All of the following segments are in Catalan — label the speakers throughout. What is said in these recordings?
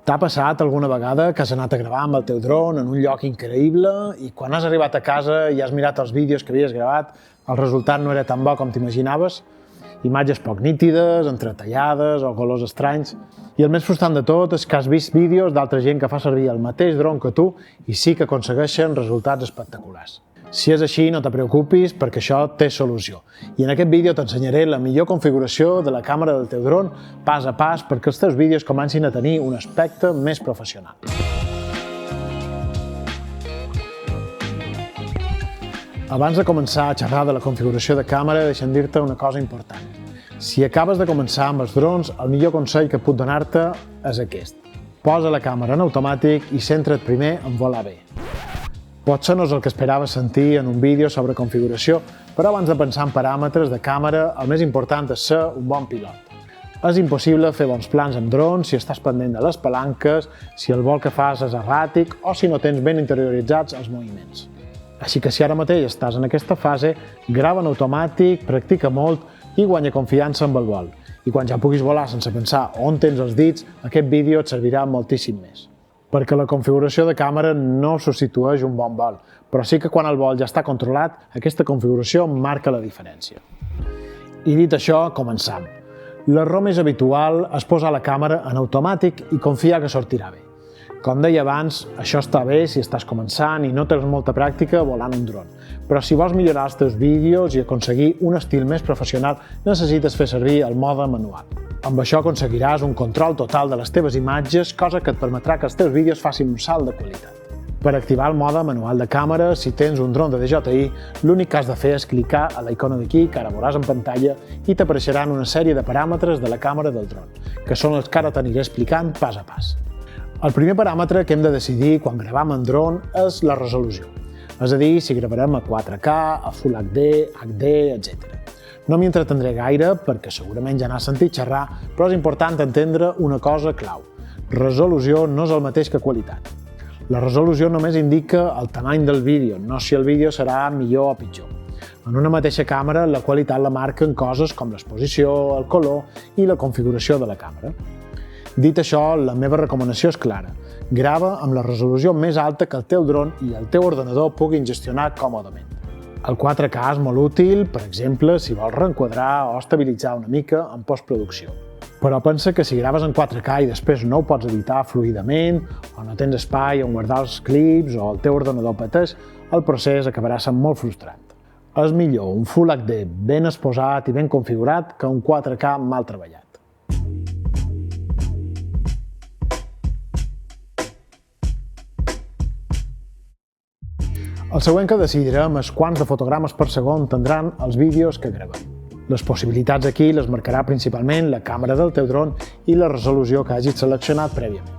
Speaker 1: T'ha passat alguna vegada que has anat a gravar amb el teu dron en un lloc increïble i quan has arribat a casa i has mirat els vídeos que havies gravat, el resultat no era tan bo com t'imaginaves? Imatges poc nítides, entretallades o colors estranys. I el més frustrant de tot és que has vist vídeos d'altra gent que fa servir el mateix dron que tu i sí que aconsegueixen resultats espectaculars. Si és així, no te preocupis perquè això té solució. I en aquest vídeo t'ensenyaré la millor configuració de la càmera del teu dron pas a pas perquè els teus vídeos comencin a tenir un aspecte més professional. Abans de començar a xerrar de la configuració de càmera, deixa'm dir-te una cosa important. Si acabes de començar amb els drons, el millor consell que puc donar-te és aquest. Posa la càmera en automàtic i centra't primer en volar bé. Potser no és el que esperaves sentir en un vídeo sobre configuració, però abans de pensar en paràmetres de càmera, el més important és ser un bon pilot. És impossible fer bons plans amb drons si estàs pendent de les palanques, si el vol que fas és erràtic o si no tens ben interioritzats els moviments. Així que si ara mateix estàs en aquesta fase, grava en automàtic, practica molt i guanya confiança amb el vol. I quan ja puguis volar sense pensar on tens els dits, aquest vídeo et servirà moltíssim més. Perquè la configuració de càmera no substitueix un bon vol, però sí que quan el vol ja està controlat, aquesta configuració marca la diferència. I dit això, començam. L'error més habitual és posar la càmera en automàtic i confiar que sortirà bé. Com deia abans, això està bé si estàs començant i no tens molta pràctica volant un dron. Però si vols millorar els teus vídeos i aconseguir un estil més professional, necessites fer servir el mode manual. Amb això aconseguiràs un control total de les teves imatges, cosa que et permetrà que els teus vídeos facin un salt de qualitat. Per activar el mode manual de càmera, si tens un dron de DJI, l'únic que has de fer és clicar a la icona d'aquí, que ara veuràs en pantalla, i t'apareixeran una sèrie de paràmetres de la càmera del dron, que són els que ara t'aniré explicant pas a pas. El primer paràmetre que hem de decidir quan gravam en dron és la resolució. És a dir, si gravarem a 4K, a Full HD, HD, etc. No m'hi entretendré gaire perquè segurament ja n'has sentit xerrar, però és important entendre una cosa clau. Resolució no és el mateix que qualitat. La resolució només indica el tamany del vídeo, no si el vídeo serà millor o pitjor. En una mateixa càmera, la qualitat la marquen coses com l'exposició, el color i la configuració de la càmera. Dit això, la meva recomanació és clara. Grava amb la resolució més alta que el teu dron i el teu ordenador puguin gestionar còmodament. El 4K és molt útil, per exemple, si vols reenquadrar o estabilitzar una mica en postproducció. Però pensa que si graves en 4K i després no ho pots editar fluidament, o no tens espai on guardar els clips o el teu ordenador pateix, el procés acabarà sent molt frustrant. És millor un Full HD ben exposat i ben configurat que un 4K mal treballat. El següent que decidirem és quants de fotogrames per segon tindran els vídeos que gravem. Les possibilitats aquí les marcarà principalment la càmera del teu dron i la resolució que hagis seleccionat prèviament.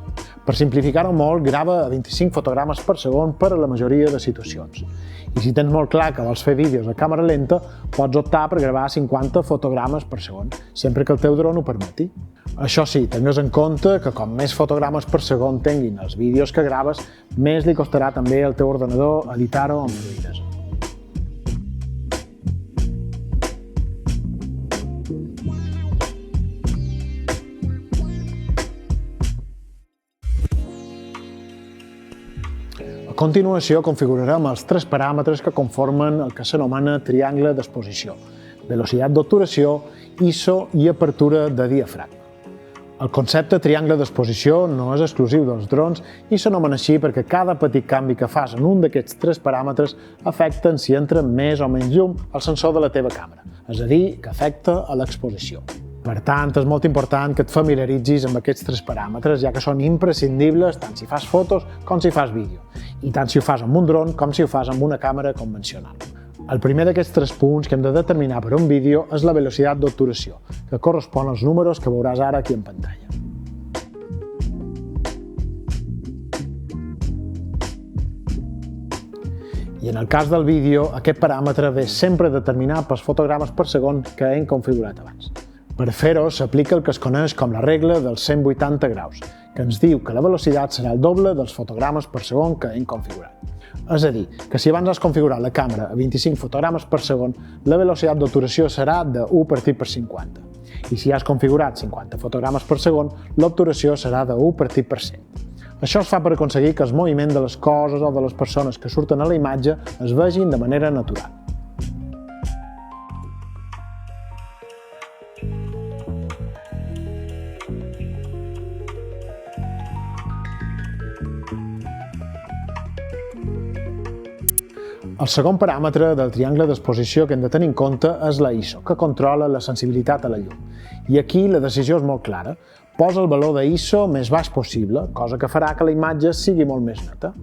Speaker 1: Per simplificar-ho molt, grava a 25 fotogrames per segon per a la majoria de situacions. I si tens molt clar que vols fer vídeos a càmera lenta, pots optar per gravar 50 fotogrames per segon, sempre que el teu dron ho permeti. Això sí, tingues en compte que com més fotogrames per segon tinguin els vídeos que graves, més li costarà també al teu ordenador editar-ho amb fluïdesa. A continuació configurarem els 3 paràmetres que conformen el que s'anomena triangle d'exposició: velocitat d'obturació, ISO i apertura de diafragma. El concepte triangle d'exposició no és exclusiu dels drons i s'anomena així perquè cada petit canvi que fas en un d'aquests 3 paràmetres afecten si entra més o menys llum al sensor de la teva càmera, és a dir, que afecta a l'exposició. Per tant, és molt important que et familiaritzis amb aquests 3 paràmetres, ja que són imprescindibles tant si fas fotos com si fas vídeo, i tant si ho fas amb un dron com si ho fas amb una càmera convencional. El primer d'aquests 3 punts que hem de determinar per un vídeo és la velocitat d'obturació, que correspon als números que veuràs ara aquí en pantalla. I en el cas del vídeo, aquest paràmetre ve sempre determinat pels fotogrames per segon que hem configurat abans. Per fer-ho, s'aplica el que es coneix com la regla dels 180 graus, que ens diu que la velocitat serà el doble dels fotogrames per segon que hem configurat. És a dir, que si abans has configurat la càmera a 25 fotogrames per segon, la velocitat d'obturació serà de 1 partit per 50. i si has configurat 50 fotogrames per segon, l'obturació serà de 1/100. Això es fa per aconseguir que el moviment de les coses o de les persones que surten a la imatge es vegin de manera natural. El segon paràmetre del triangle d'exposició que hem de tenir en compte és la ISO, que controla la sensibilitat a la llum. I aquí la decisió és molt clara. Posa el valor de ISO més baix possible, cosa que farà que la imatge sigui molt més neta.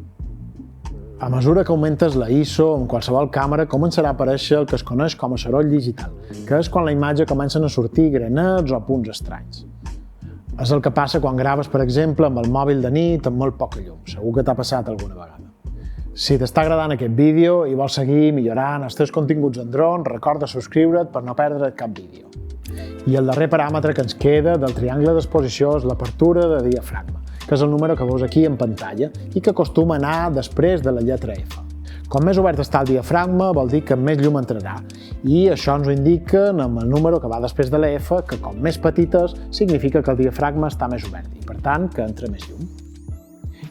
Speaker 1: A mesura que augmentes la ISO en qualsevol càmera, començarà a aparèixer el que es coneix com a soroll digital, que és quan la imatge comencen a sortir granets o punts estranys. És el que passa quan graves, per exemple, amb el mòbil de nit amb molt poca llum. Segur que t'ha passat alguna vegada. Si t'està agradant aquest vídeo i vols seguir millorant els teus continguts en dron, recorda subscriure't per no perdre cap vídeo. I el darrer paràmetre que ens queda del triangle d'exposició és l'apertura de diafragma, que és el número que veus aquí en pantalla i que acostuma a anar després de la lletra F. Com més obert està el diafragma, vol dir que més llum entrarà, i això ens ho indiquen amb el número que va després de la F, que com més petites significa que el diafragma està més obert i, per tant, que entra més llum.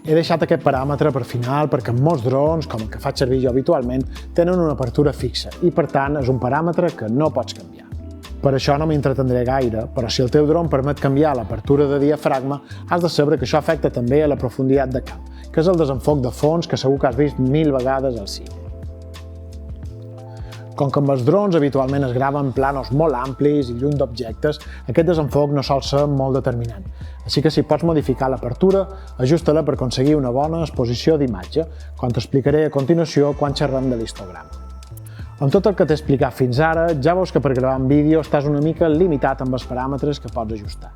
Speaker 1: He deixat aquest paràmetre per final perquè molts drons, com el que faig servir jo habitualment, tenen una apertura fixa i, per tant, és un paràmetre que no pots canviar. Per això no m'entretendré gaire, però si el teu dron permet canviar l'apertura de diafragma, has de saber que això afecta també a la profunditat de camp, que és el desenfoc de fons que segur que has vist 1000 vegades al cine. Com que amb els drons habitualment es graven planos molt amplis i lluny d'objectes, aquest desenfoc no sol ser molt determinant. Així que si pots modificar l'apertura, ajusta-la per aconseguir una bona exposició d'imatge, com t'explicaré a continuació quan xerrem de l'histograma. Amb tot el que t'he explicat fins ara, ja veus que per gravar un vídeo estàs una mica limitat amb els paràmetres que pots ajustar.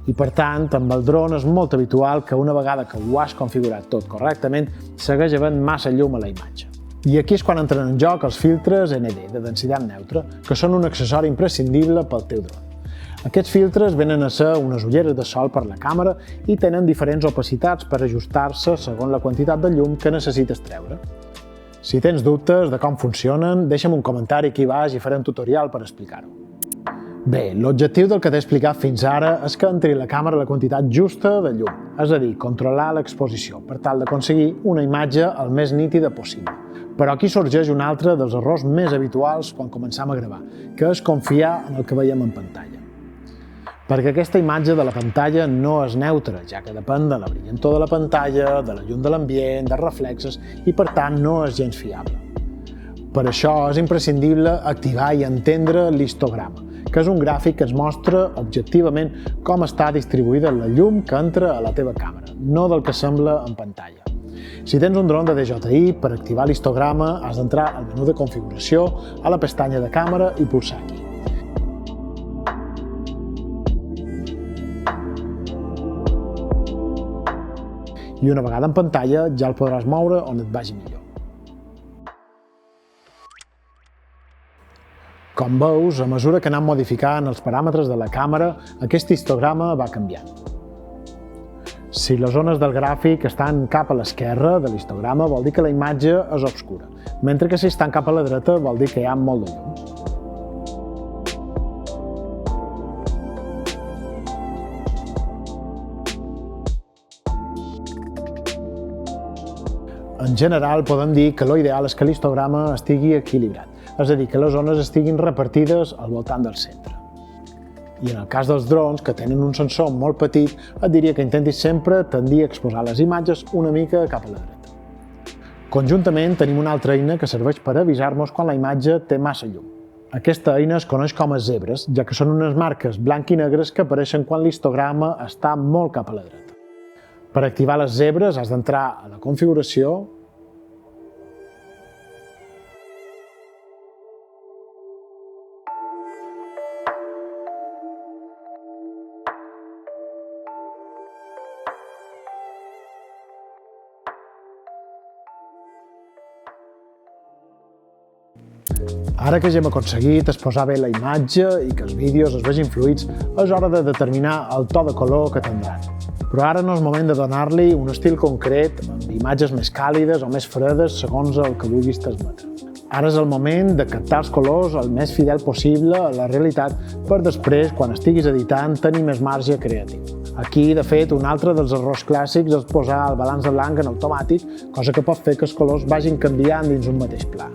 Speaker 1: I per tant, amb el dron és molt habitual que una vegada que ho has configurat tot correctament, segueix havent massa llum a la imatge. I aquí és quan entren en joc els filtres ND, de densitat neutra, que són un accessori imprescindible pel teu dron. Aquests filtres venen a ser unes ulleres de sol per la càmera i tenen diferents opacitats per ajustar-se segons la quantitat de llum que necessites treure. Si tens dubtes de com funcionen, deixa'm un comentari aquí baix i faré un tutorial per explicar-ho. Bé, l'objectiu del que t'he explicat fins ara és que entri a la càmera la quantitat justa de llum, és a dir, controlar l'exposició, per tal d'aconseguir una imatge el més nítida possible. Però aquí sorgeix un altre dels errors més habituals quan començam a gravar, que és confiar en el que veiem en pantalla. Perquè aquesta imatge de la pantalla no és neutra, ja que depèn de la brillantor de la pantalla, de la llum de l'ambient, dels reflexes i, per tant, no és gens fiable. Per això és imprescindible activar i entendre l'histograma, que és un gràfic que ens mostra objectivament com està distribuïda la llum que entra a la teva càmera, no del que sembla en pantalla. Si tens un dron de DJI, per activar l'histograma has d'entrar al menú de configuració, a la pestanya de càmera i pulsar aquí. I una vegada en pantalla ja el podràs moure on et vagi millor. Com veus, a mesura que anem modificant els paràmetres de la càmera, aquest histograma va canviant. Si les zones del gràfic estan cap a l'esquerra de l'histograma vol dir que la imatge és obscura, mentre que si estan cap a la dreta vol dir que hi ha molt de llum. En general, podem dir que l'ideal és que l'histograma estigui equilibrat, és a dir, que les zones estiguin repartides al voltant del centre. I en el cas dels drons, que tenen un sensor molt petit, et diria que intentis sempre tendir a exposar les imatges una mica cap a la dreta. Conjuntament tenim una altra eina que serveix per avisar-nos quan la imatge té massa llum. Aquesta eina es coneix com a zebres, ja que són unes marques blanc i negres que apareixen quan l'histograma està molt cap a la dreta. Per activar les zebres has d'entrar a la configuració, Ara que ja hem aconseguit exposar bé la imatge i que els vídeos es vegin fluïts, és hora de determinar el to de color que tindran. Però ara no és moment de donar-li un estil concret amb imatges més càlides o més fredes segons el que vulguis transmetre. Ara és el moment de captar els colors el més fidel possible a la realitat per després, quan estiguis editant, tenir més marge creatiu. Aquí, de fet, un altre dels errors clàssics és posar el balanç de blanc en automàtic, cosa que pot fer que els colors vagin canviant dins un mateix pla.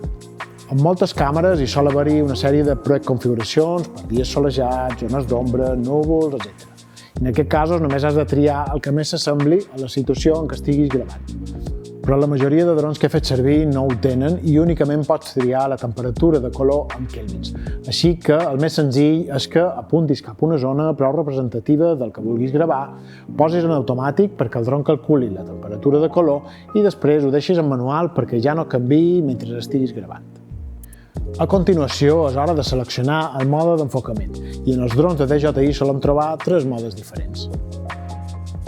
Speaker 1: En moltes càmeres hi sol haver-hi una sèrie de preconfiguracions per dies solejats, zones d'ombra, núvols, etc. En aquests casos només has de triar el que més s'assembli a la situació en què estiguis gravant. Però la majoria de drons que he fet servir no ho tenen i únicament pots triar la temperatura de color amb Kelvins. Així que el més senzill és que apuntis cap a una zona prou representativa del que vulguis gravar, posis en automàtic perquè el dron calculi la temperatura de color i després ho deixis en manual perquè ja no canviï mentre estiguis gravant. A continuació és hora de seleccionar el mode d'enfocament i en els drons de DJI solem trobar 3 modes diferents.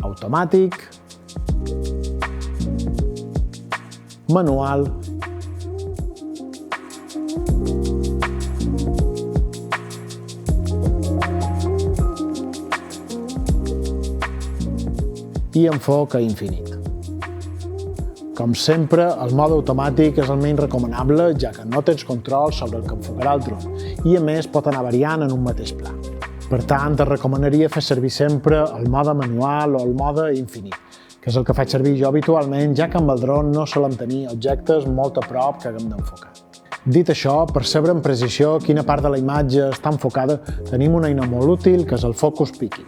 Speaker 1: Automàtic, manual i enfoc a infinit. Com sempre, el mode automàtic és el menys recomanable, ja que no tens control sobre el que enfocarà el dron i, a més, pot anar variant en un mateix pla. Per tant, et recomanaria fer servir sempre el mode manual o el mode infinit, que és el que faig servir jo habitualment, ja que amb el dron no solem tenir objectes molt a prop que haguem d'enfocar. Dit això, per saber amb precisió quina part de la imatge està enfocada, tenim una eina molt útil, que és el Focus Picking.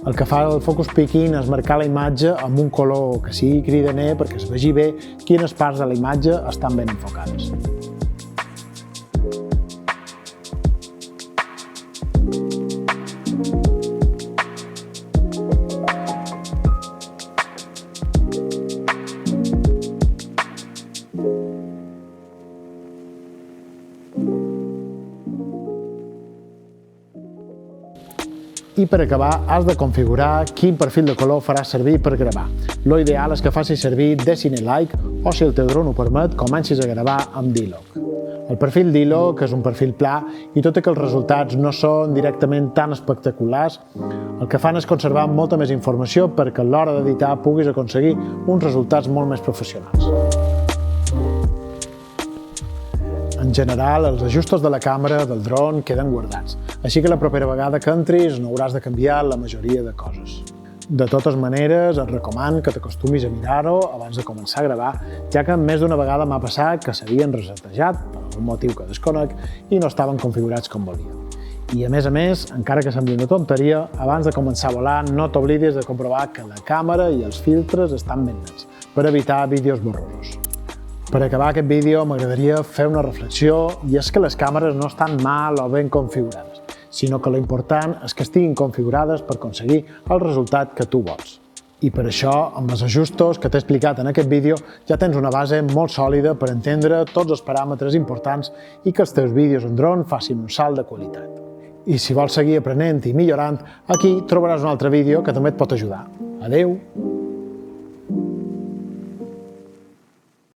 Speaker 1: El que fa el Focus Picking és marcar la imatge amb un color que sigui cridaner perquè es vegi bé quines parts de la imatge estan ben enfocades. I per acabar, has de configurar quin perfil de color faràs servir per gravar. Lo ideal és que facis servir D-Cine-like o, si el teu dron ho permet, comencis a gravar amb D-Log. El perfil D-Log és un perfil pla i tot i que els resultats no són directament tan espectaculars, el que fan és conservar molta més informació perquè a l'hora d'editar puguis aconseguir uns resultats molt més professionals. En general, els ajustos de la càmera del dron queden guardats, així que la propera vegada que entris no hauràs de canviar la majoria de coses. De totes maneres, et recomano que t'acostumis a mirar-ho abans de començar a gravar, ja que més d'una vegada m'ha passat que s'havien resetejat, per algun motiu que desconec, i no estaven configurats com volia. I a més, encara que sembli una tonteria, abans de començar a volar no t'oblidis de comprovar que la càmera i els filtres estan ben nets, per evitar vídeos borrosos. Per acabar aquest vídeo m'agradaria fer una reflexió i és que les càmeres no estan mal o ben configurades, sinó que l'important és que estiguin configurades per aconseguir el resultat que tu vols. I per això, amb els ajustos que t'he explicat en aquest vídeo, ja tens una base molt sòlida per entendre tots els paràmetres importants i que els teus vídeos en dron facin un salt de qualitat. I si vols seguir aprenent i millorant, aquí trobaràs un altre vídeo que també et pot ajudar. Adéu!